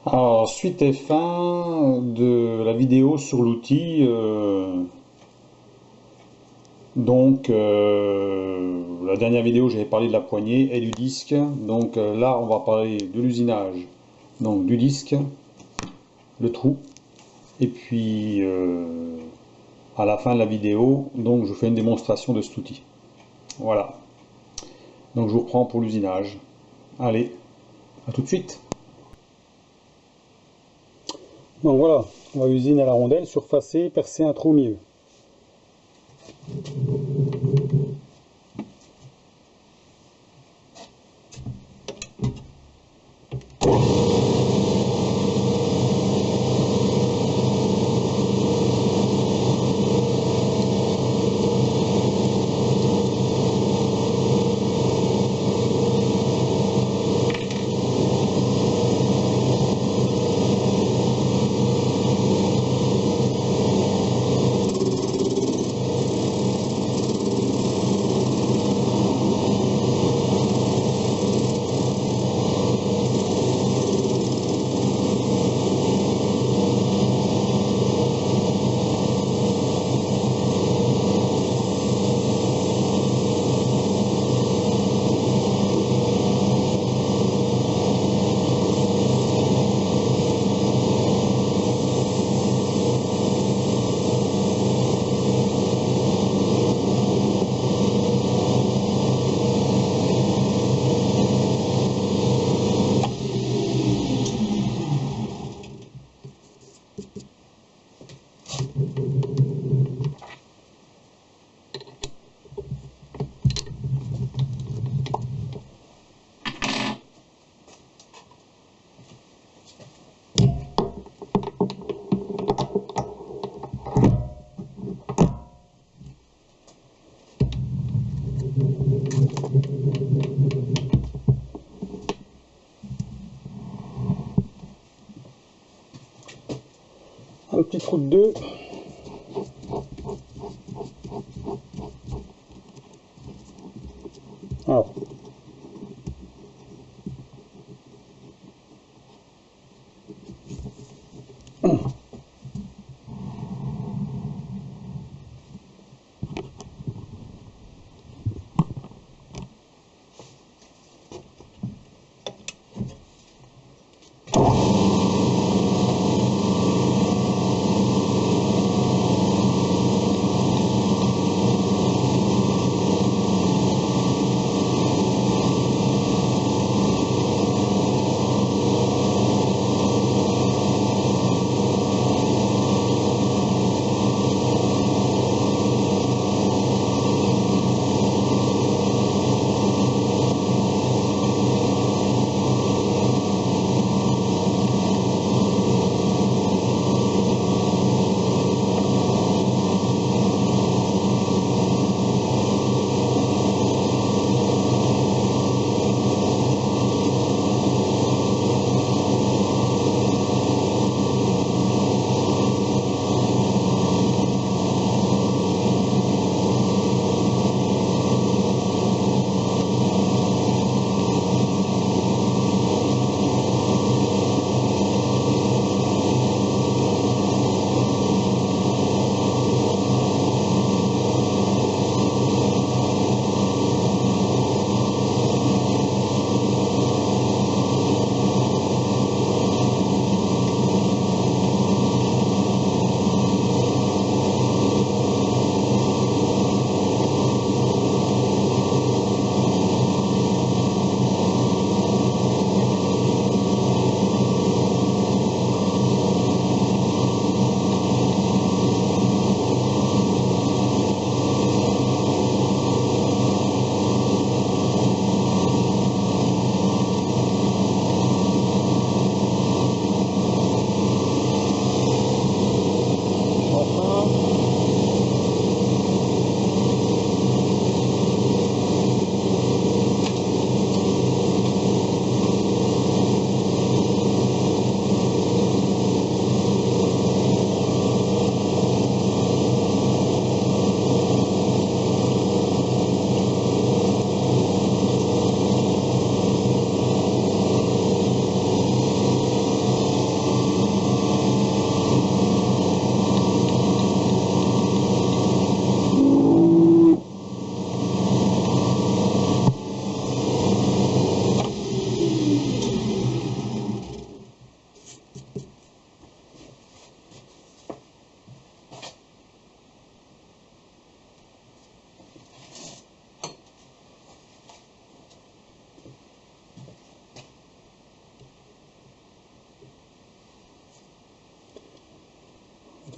Alors, suite et fin de la vidéo sur l'outil. La dernière vidéo, j'avais parlé de la poignée et du disque. Là, on va parler de l'usinage. Donc, du disque, le trou. Et puis, à la fin de la vidéo, donc, je fais une démonstration de cet outil. Voilà. Donc, je vous reprends pour l'usinage. Allez, à tout de suite. Donc voilà, on va usiner à la rondelle, surfacer, percer un trou au milieu. Un petit trou de 2. Alors,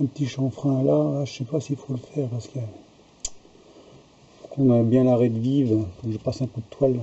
un petit chanfrein là, je sais pas s'il faut le faire parce que qu'on a bien l'arrêt de vive, faut que je passe un coup de toile.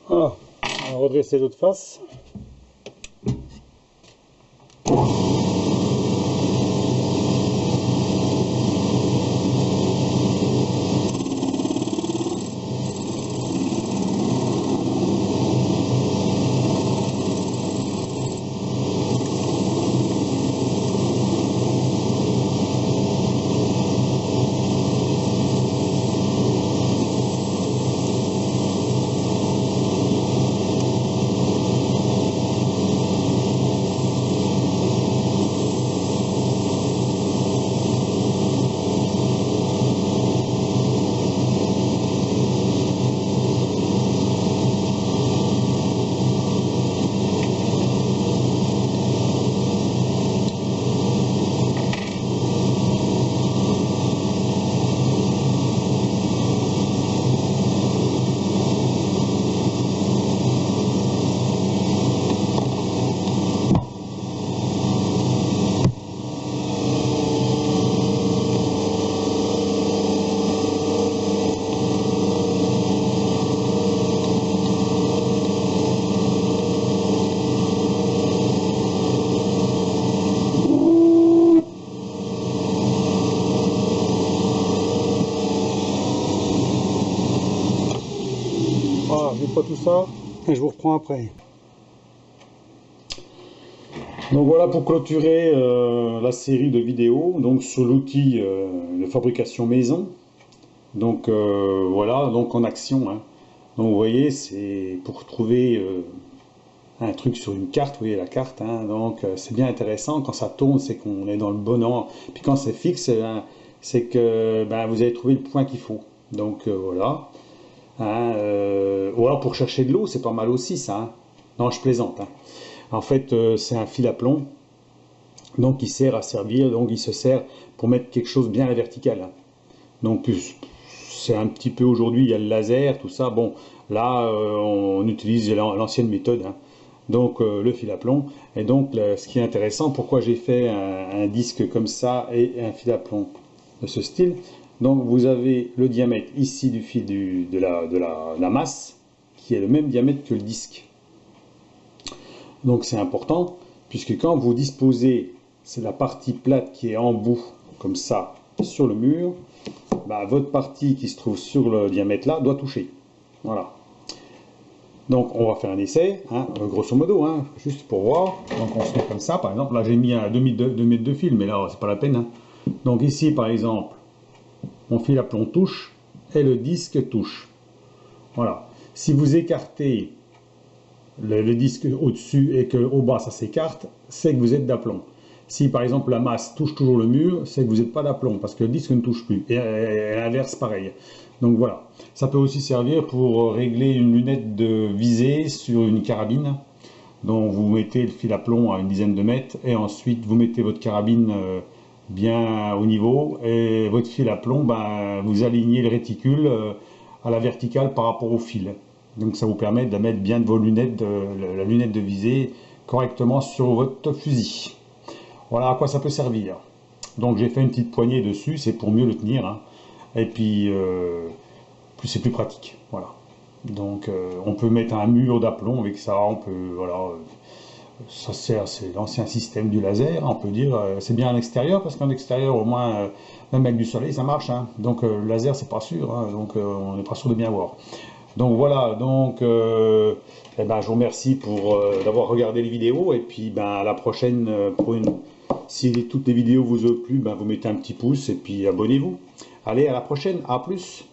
Voilà, on va redresser l'autre face. Voilà, je nettoie tout ça et je vous reprends après. Donc voilà pour clôturer la série de vidéos donc sur l'outil de fabrication maison. Donc voilà, donc en action, hein. Donc vous voyez, c'est pour trouver un truc sur une carte, vous voyez la carte, hein. Donc c'est bien intéressant. Quand ça tourne, c'est qu'on est dans le bon ordre. Puis quand c'est fixe, c'est que vous avez trouvé le point qu'il faut. Donc voilà. Hein, ou alors pour chercher de l'eau, c'est pas mal aussi ça, hein. Non, je plaisante, hein. En fait, c'est un fil à plomb, donc il sert à servir, donc il se sert pour mettre quelque chose bien à la verticale, hein. Donc c'est un petit peu aujourd'hui, il y a le laser, tout ça. Bon, là, on utilise l'ancienne méthode, hein. Donc le fil à plomb. Et donc ce qui est intéressant, pourquoi j'ai fait un disque comme ça et un fil à plomb de ce style. Donc vous avez le diamètre ici du fil de la masse, qui est le même diamètre que le disque. Donc c'est important, puisque quand vous disposez, c'est la partie plate qui est en bout, comme ça, sur le mur, bah, votre partie qui se trouve sur le diamètre là doit toucher. Voilà. Donc on va faire un essai, hein, grosso modo, hein, juste pour voir. Donc on se met comme ça, par exemple, là j'ai mis un 2 mètres de fil, mais là c'est pas la peine. Hein. Donc ici par exemple, mon fil à plomb touche et le disque touche. Voilà. Si vous écartez le disque au-dessus et qu'au bas ça s'écarte, c'est que vous êtes d'aplomb. Si par exemple la masse touche toujours le mur, c'est que vous n'êtes pas d'aplomb parce que le disque ne touche plus. Et l'inverse pareil. Donc voilà. Ça peut aussi servir pour régler une lunette de visée sur une carabine. Donc vous mettez le fil à plomb à une dizaine de mètres et ensuite vous mettez votre carabine bien au niveau et votre fil à plomb, ben, vous alignez le réticule à la verticale par rapport au fil. Donc ça vous permet de mettre bien vos lunettes, la lunette de visée correctement sur votre fusil. Voilà à quoi ça peut servir. Donc j'ai fait une petite poignée dessus, c'est pour mieux le tenir. Hein. Et puis plus c'est plus pratique. Voilà. Donc on peut mettre un mur d'aplomb avec ça, on peut voilà. Ça sert, c'est l'ancien système du laser, on peut dire. C'est bien à l'extérieur parce qu'en extérieur au moins même avec du soleil ça marche. Hein. Donc le laser c'est pas sûr, hein. Donc on n'est pas sûr de bien voir. Donc voilà, donc eh ben, je vous remercie pour d'avoir regardé les vidéos et puis ben, à la prochaine si toutes les vidéos vous ont plu, ben, vous mettez un petit pouce et puis abonnez-vous. Allez, à la prochaine, à plus.